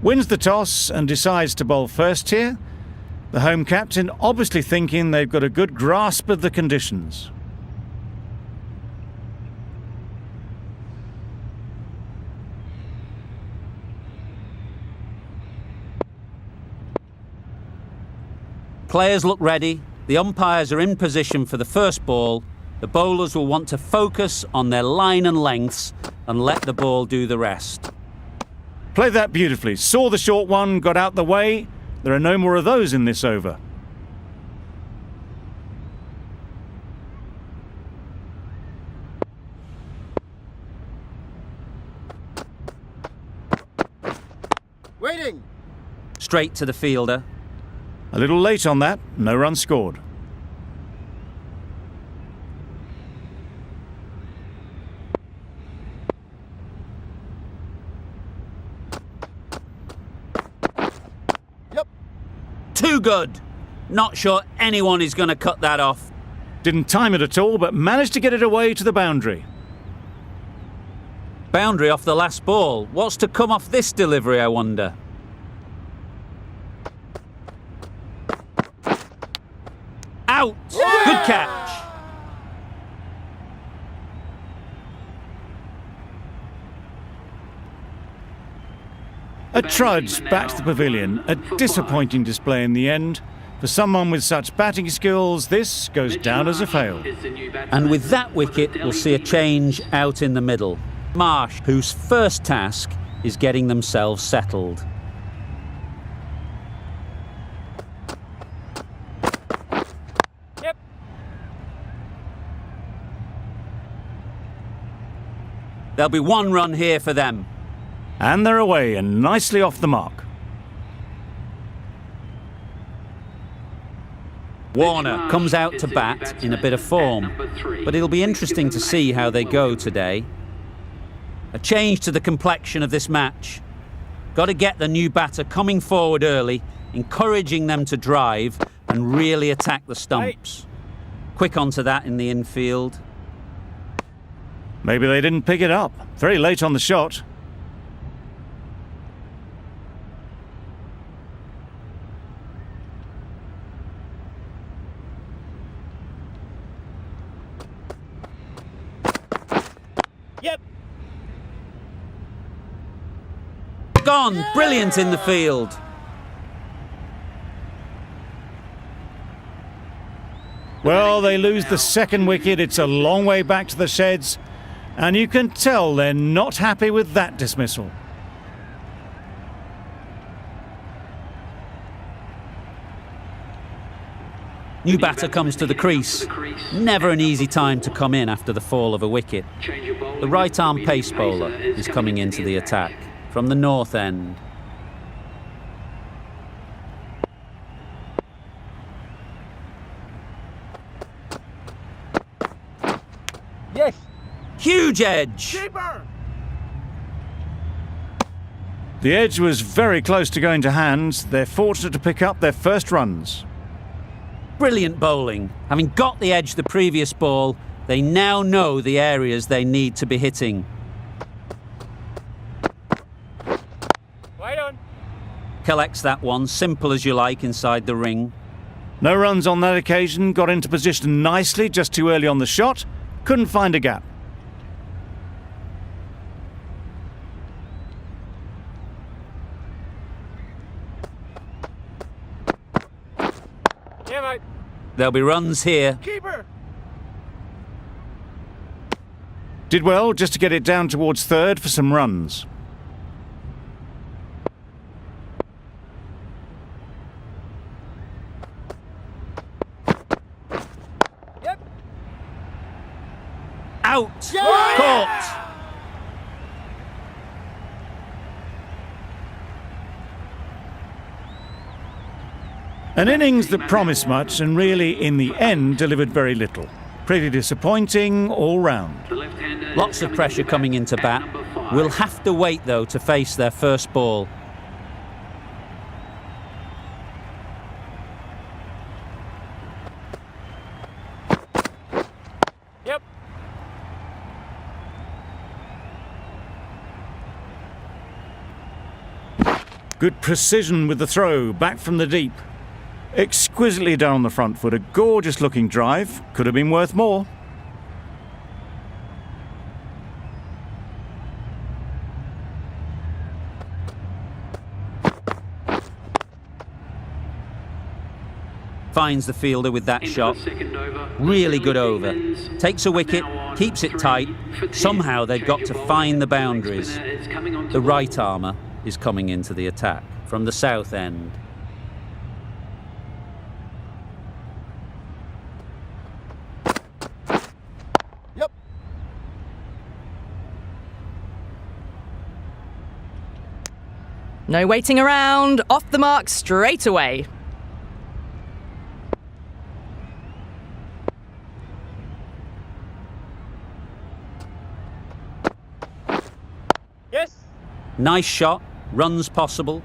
Wins the toss and decides to bowl first here. The home captain obviously thinking they've got a good grasp of the conditions. Players look ready. The umpires are in position for the first ball. The bowlers will want to focus on their line and lengths and let the ball do the rest. Played that beautifully. Saw the short one, got out the way. There are no more of those in this over. Waiting. Straight to the fielder. A little late on that, no run scored. Yep. Too good. Not sure anyone is going to cut that off. Didn't time it at all, but managed to get it away to the boundary. Boundary off the last ball. What's to come off this delivery, I wonder? Out! Yeah! Good catch! A trudge back to the pavilion. A disappointing display in the end. For someone with such batting skills, this goes down as a fail. And with that wicket, we'll see a change out in the middle. Marsh, whose first task is getting themselves settled. Yep. There'll be one run here for them. And they're away and nicely off the mark. Warner comes out to bat in a bit of form, but it'll be interesting to see how they go today. A change to the complexion of this match. Got to get the new batter coming forward early, encouraging them to drive and really attack the stumps. Quick onto that in the infield. Maybe they didn't pick it up. Very late on the shot. Yep. Gone! Brilliant in the field. Well, they lose the second wicket. It's a long way back to the sheds. And you can tell they're not happy with that dismissal. New batter comes to the crease. Never an easy time to come in after the fall of a wicket. The right-arm pace bowler is coming into the attack from the north end. Yes. Huge edge! Keeper. The edge was very close to going to hand. They're fortunate to pick up their first runs. Brilliant bowling. Having got the edge the previous ball, they now know the areas they need to be hitting. Right on. Collects that one, simple as you like, inside the ring. No runs on that occasion. Got into position nicely, just too early on the shot. Couldn't find a gap. Yeah, mate. There'll be runs here. Keeper. Did well just to get it down towards third for some runs. Yep. Out! Yeah! Caught! An innings that promised much and really, in the end, delivered very little. Pretty disappointing all round. Lots of pressure coming into bat. We'll have to wait, though, to face their first ball. Yep. Good precision with the throw, back from the deep. Exquisitely done on the front foot, a gorgeous looking drive. Could have been worth more. Finds the fielder with that shot. Really good over. Takes a wicket, keeps it tight. Somehow they've got to find the boundaries. The right armour is coming into the attack from the south end. Yep. No waiting around. Off the mark straight away. Yes. Nice shot, runs possible.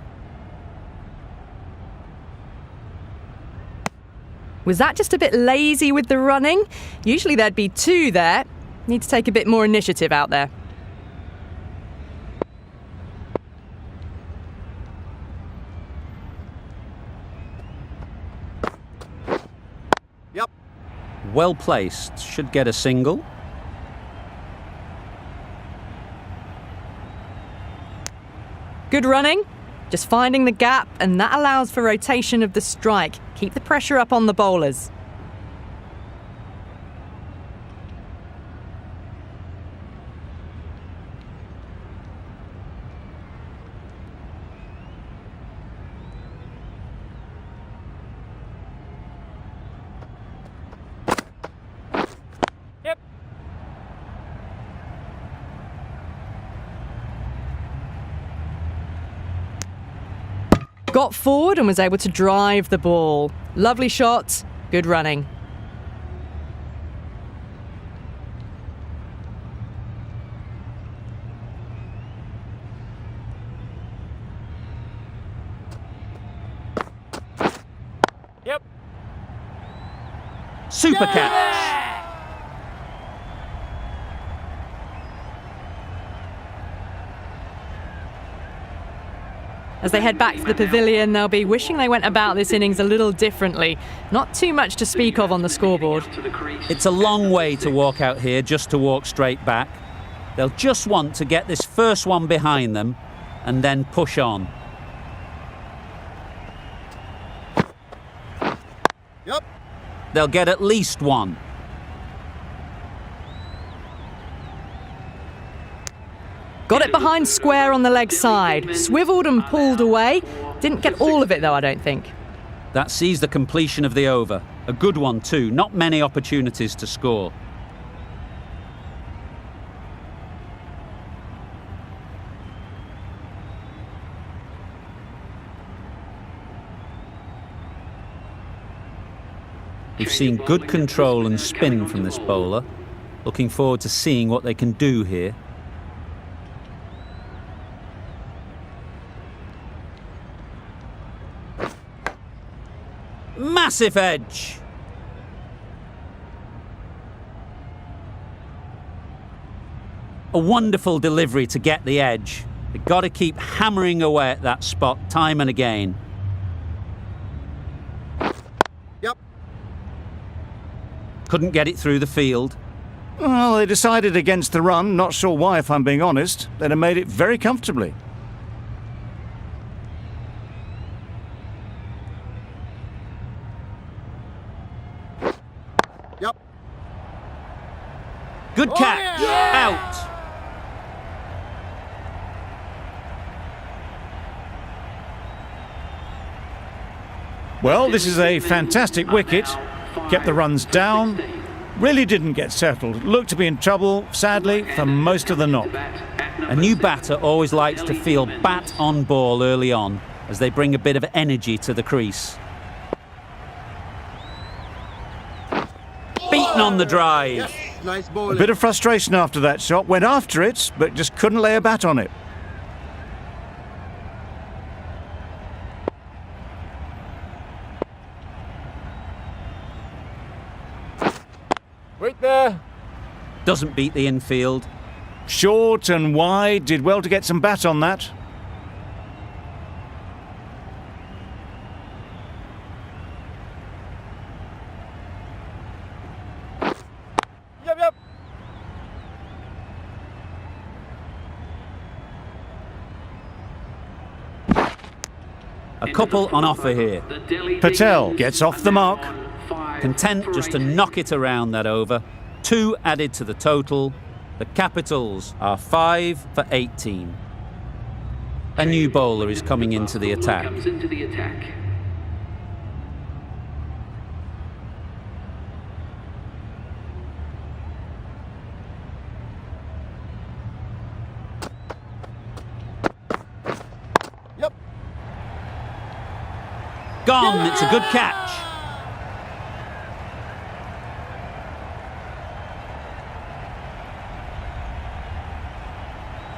Was that just a bit lazy with the running? Usually there'd be two there. Need to take a bit more initiative out there. Yep. Well placed, should get a single. Good running. Just finding the gap, and that allows for rotation of the strike. Keep the pressure up on the bowlers. Yep. Got forward and was able to drive the ball. Lovely shot, good running. Yep. Super catch. As they head back to the pavilion, they'll be wishing they went about this innings a little differently. Not too much to speak of on the scoreboard. It's a long way to walk out here just to walk straight back. They'll just want to get this first one behind them and then push on. Yep. They'll get at least one. Got it behind square on the leg side. Swiveled and pulled away. Didn't get all of it though, I don't think. That sees the completion of the over. A good one too, not many opportunities to score. We've seen good control and spin from this bowler. Looking forward to seeing what they can do here. Massive edge. A wonderful delivery to get the edge. They've got to keep hammering away at that spot time and again. Yep. Couldn't get it through the field. Well, they decided against the run. Not sure why, if I'm being honest. They'd have made it very comfortably. Yep. Good catch. Out. Well, this is a fantastic wicket. Kept the runs down. Really didn't get settled. Looked to be in trouble, sadly, for most of the knock. A new batter always likes to feel bat on ball early on as they bring a bit of energy to the crease. Beaten on the drive. Nice A bowling. bit of frustration after that shot. Went after it, but just couldn't lay a bat on it. Wait there. Doesn't beat the infield. Short and wide. Did well to get some bat on that. A couple on offer here. Patel gets off the mark. Content just to knock it around that over. 2 added to the total. The Capitals are 5 for 18. A new bowler is coming into the attack. Yep. Gone, it's a good catch.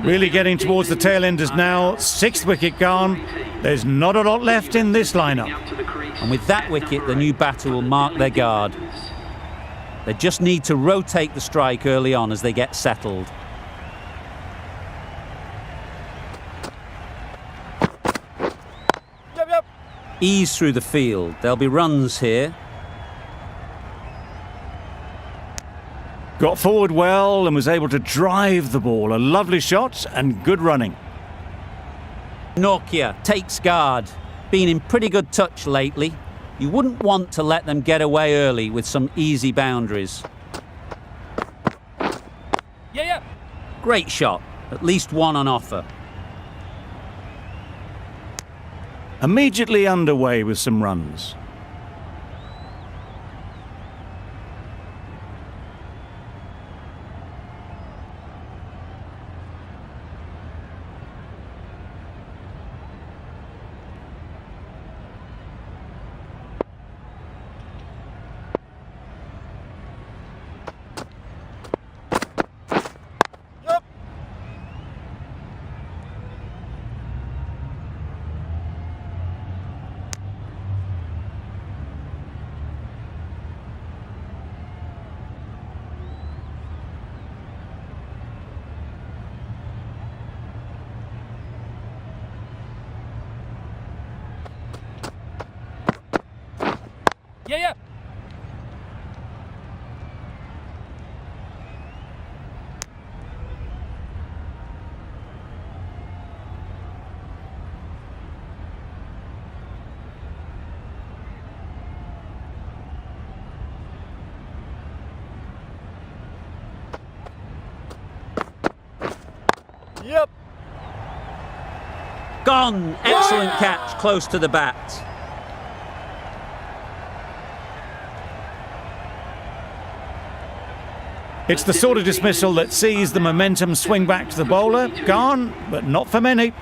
Really getting towards the tail enders now. 6th wicket gone. There's not a lot left in this lineup. And with that wicket, the new batter will mark their guard. They just need to rotate the strike early on as they get settled. Yep, yep. Ease through the field. There'll be runs here. Got forward well and was able to drive the ball. A lovely shot and good running. Nokia takes guard. Been in pretty good touch lately. You wouldn't want to let them get away early with some easy boundaries. Yeah, yeah. Great shot. At least 1 on offer. Immediately underway with some runs. Yeah, yeah. Yep. Gone! Excellent catch, close to the bat. It's the sort of dismissal that sees the momentum swing back to the bowler. Gone, but not for many.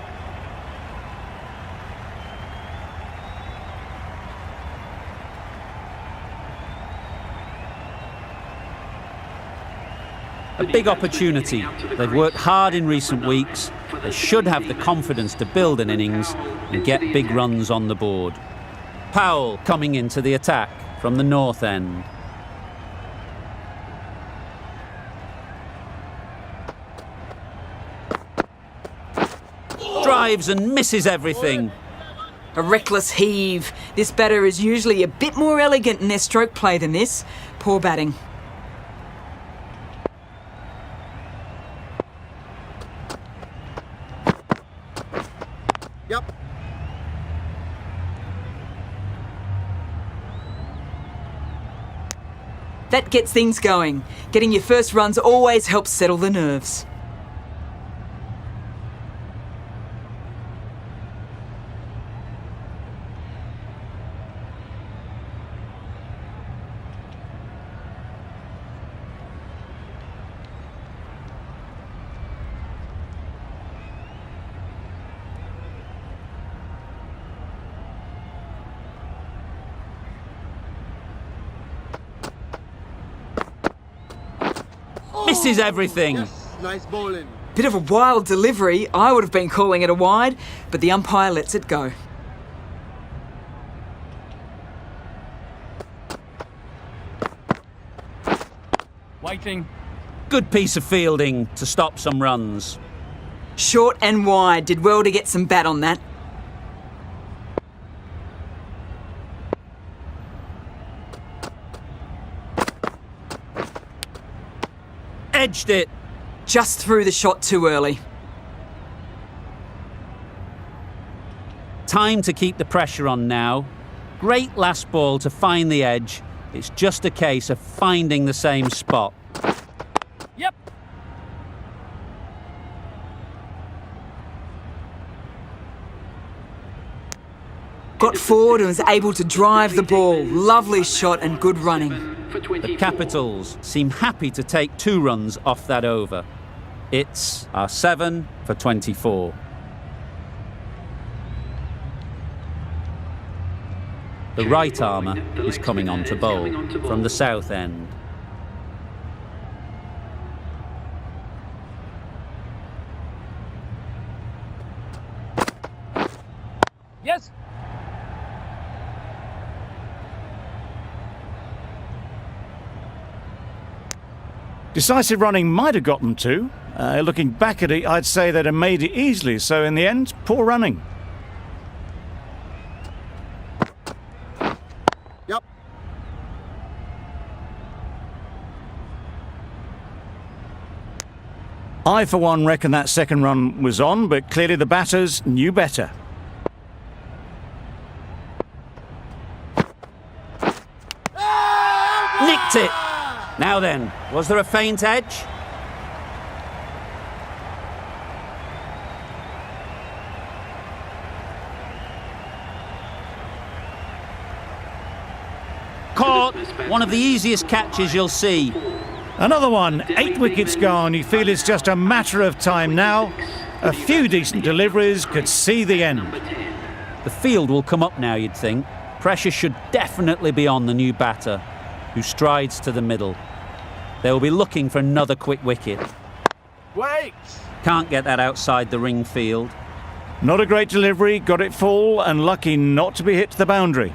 A big opportunity. They've worked hard in recent weeks. They should have the confidence to build an innings and get big runs on the board. Powell coming into the attack from the north end. Drives and misses everything. A reckless heave. This batter is usually a bit more elegant in their stroke play than this. Poor batting. Yep. That gets things going. Getting your first runs always helps settle the nerves. Misses everything. Yes, nice bowling. Bit of a wild delivery. I would have been calling it a wide, but the umpire lets it go. Waiting. Good piece of fielding to stop some runs. Short and wide. Did well to get some bat on that. Edged it. Just threw the shot too early. time to keep the pressure on now. Great last ball to find the edge. It's just a case of finding the same spot. Yep. Got forward and was able to drive the ball. Lovely shot and good running. The Capitals seem happy to take 2 runs off that over. It's our 7 for 24. The right armour is coming on to bowl from the south end. Yes. Decisive running might have got them to. Looking back at it, I'd say they'd have made it easily, so in the end, poor running. Yep. I, for one, reckon that second run was on, but clearly the batters knew better. Nicked it! Now then, was there a faint edge? Caught! One of the easiest catches you'll see. Another one, 8 wickets gone. You feel it's just a matter of time now. A few decent deliveries could see the end. The field will come up now, you'd think. Pressure should definitely be on the new batter, who strides to the middle. They will be looking for another quick wicket. Wait! Can't get that outside the ring field. Not a great delivery, got it full and lucky not to be hit to the boundary.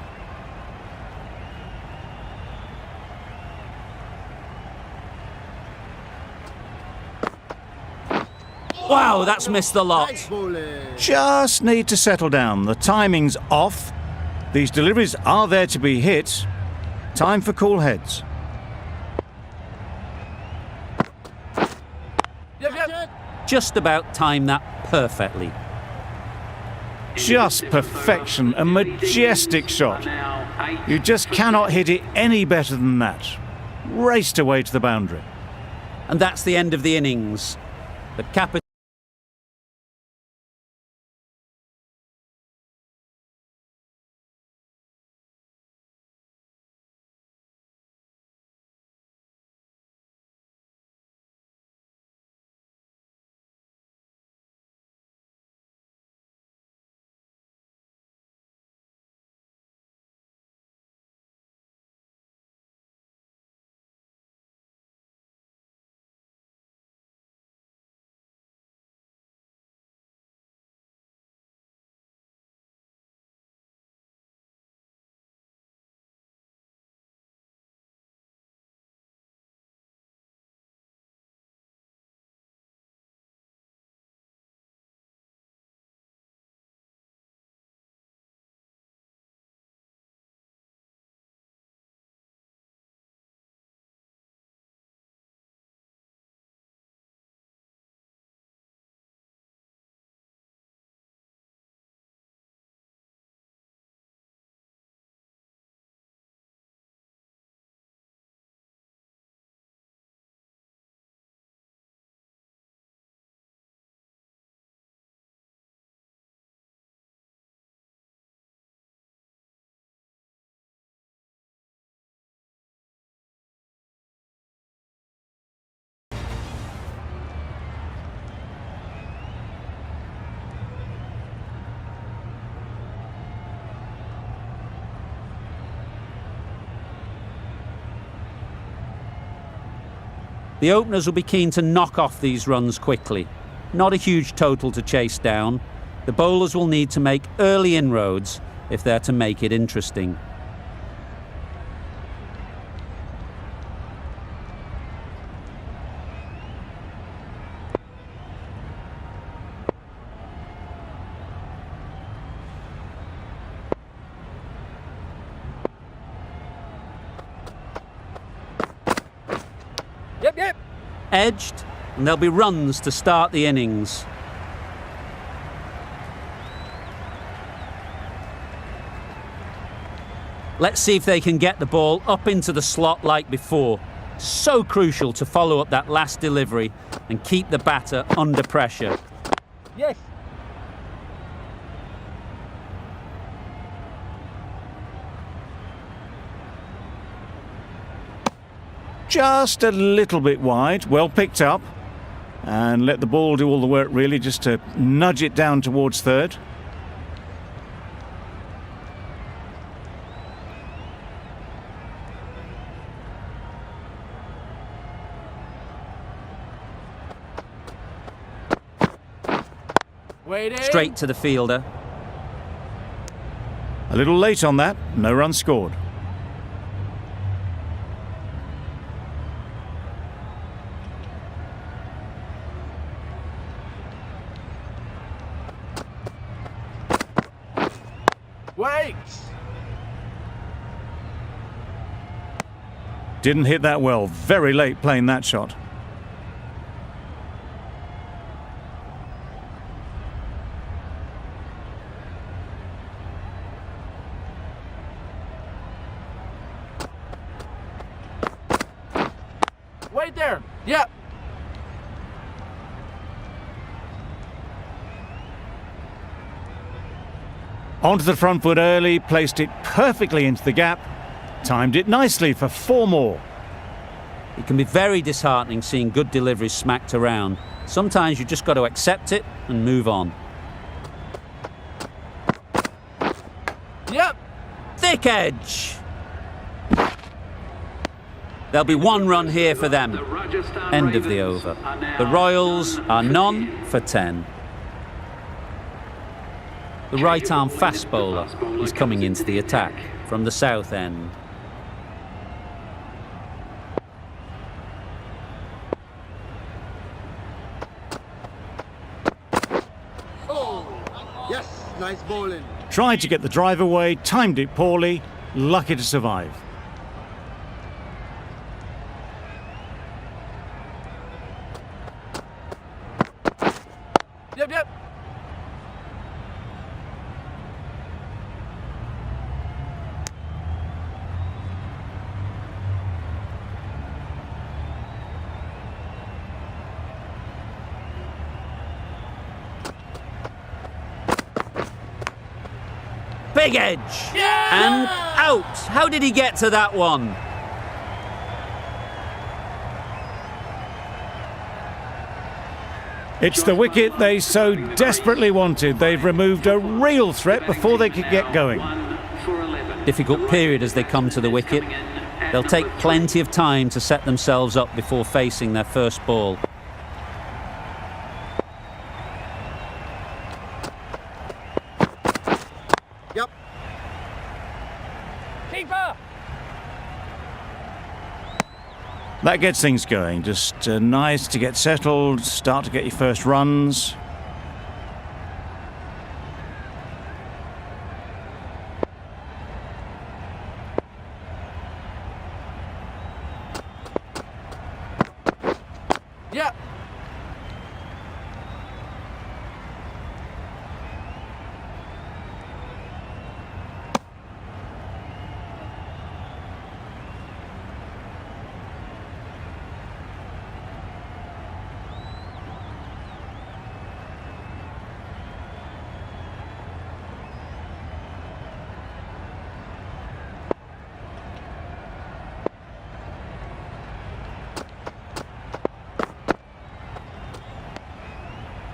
Wow, that's missed the lot. Nice bowling. Just need to settle down. The timing's off. These deliveries are there to be hit. Time for cool heads. Yep, yep. Just about timed that perfectly. Just perfection, a majestic shot. You just cannot hit it any better than that. Raced away to the boundary. And that's the end of the innings. The Capitals. The openers will be keen to knock off these runs quickly. Not a huge total to chase down. The bowlers will need to make early inroads if they're to make it interesting. Yep, yep. Edged, and there'll be runs to start the innings. Let's see if they can get the ball up into the slot like before. So crucial to follow up that last delivery and keep the batter under pressure. Yes. Just a little bit wide, well picked up. And let the ball do all the work really, just to nudge it down towards third. Waiting. Straight to the fielder. A little late on that, no run scored. Wait. Didn't hit that well, very late playing that shot. Wait there. Yep. Onto the front foot early, placed it perfectly into the gap, timed it nicely for 4 more. It can be very disheartening seeing good deliveries smacked around. Sometimes you just got to accept it and move on. Yep. Thick edge. There'll be 1 run here for them. End of the over. The Royals are none for 10. The right-arm fast bowler is coming into the attack from the south end. Yes, nice bowling. Tried to get the drive away, timed it poorly, lucky to survive. Yep, yep. Big edge! And out! How did he get to that one? It's the wicket they so desperately wanted. They've removed a real threat before they could get going. Difficult period as they come to the wicket. They'll take plenty of time to set themselves up before facing their first ball. Yep. Keeper. That gets things going. Just nice to get settled, start to get your first runs. Yep.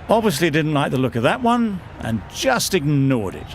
Obviously didn't like the look of that one and just ignored it.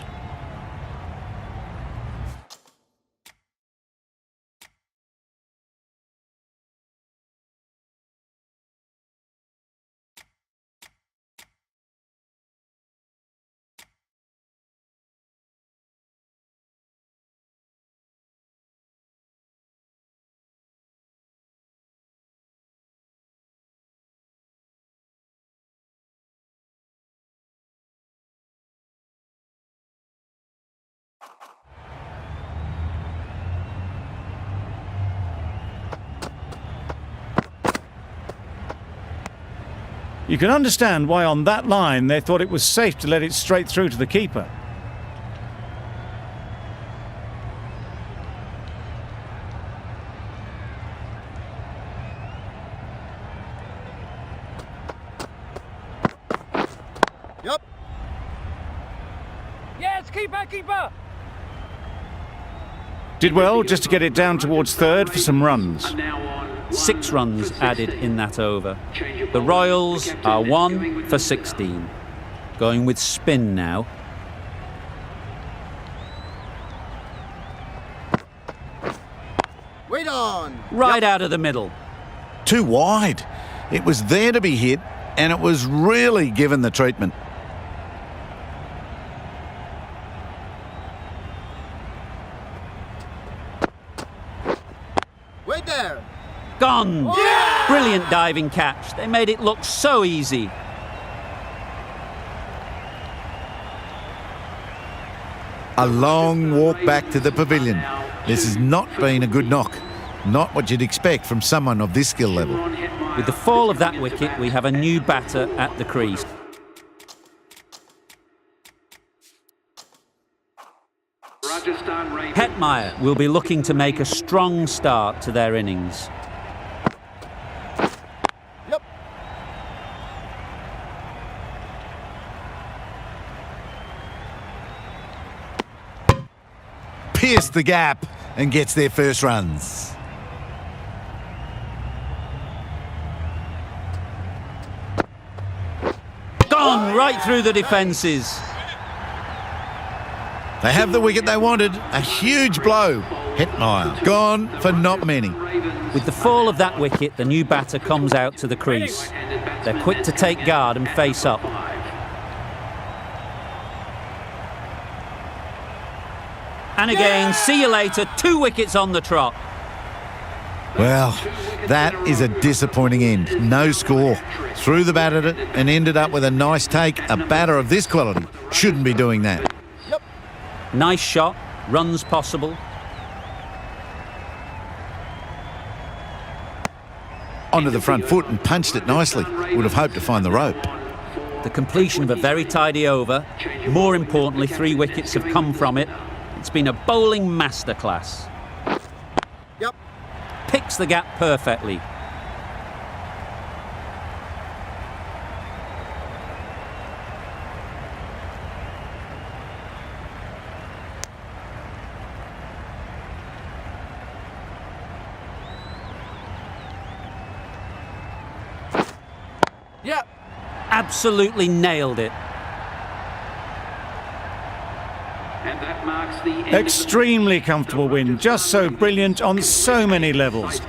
You can understand why on that line they thought it was safe to let it straight through to the keeper. Yep. Yes, keeper, keeper. Did well just to get it down towards third for some runs. 6 runs added in that over. The Royals are 1 for 16. Going with spin now. Wait on. Right out of the middle. Too wide. It was there to be hit, and it was really given the treatment. Wait there. Gone! Yeah! Brilliant diving catch. They made it look so easy. A long walk back to the pavilion. This has not been a good knock. Not what you'd expect from someone of this skill level. With the fall of that wicket, we have a new batter at the crease. Hetmeyer will be looking to make a strong start to their innings. Yep. Pierced the gap and gets their first runs. Gone right through the defences. They have the wicket they wanted. A huge blow. Hetmeyer gone for not many. With the fall of that wicket, the new batter comes out to the crease. They're quick to take guard and face up. And again, see you later, 2 wickets on the trot. Well, that is a disappointing end. No score. Threw the bat at it and ended up with a nice take. A batter of this quality shouldn't be doing that. Nice shot, runs possible. Onto the front foot and punched it nicely. Would have hoped to find the rope. The completion of a very tidy over. More importantly, 3 wickets have come from it. It's been a bowling masterclass. Yep. Picks the gap perfectly. Yep. Absolutely nailed it. And that marks the end Extremely comfortable win, just so brilliant on so many levels.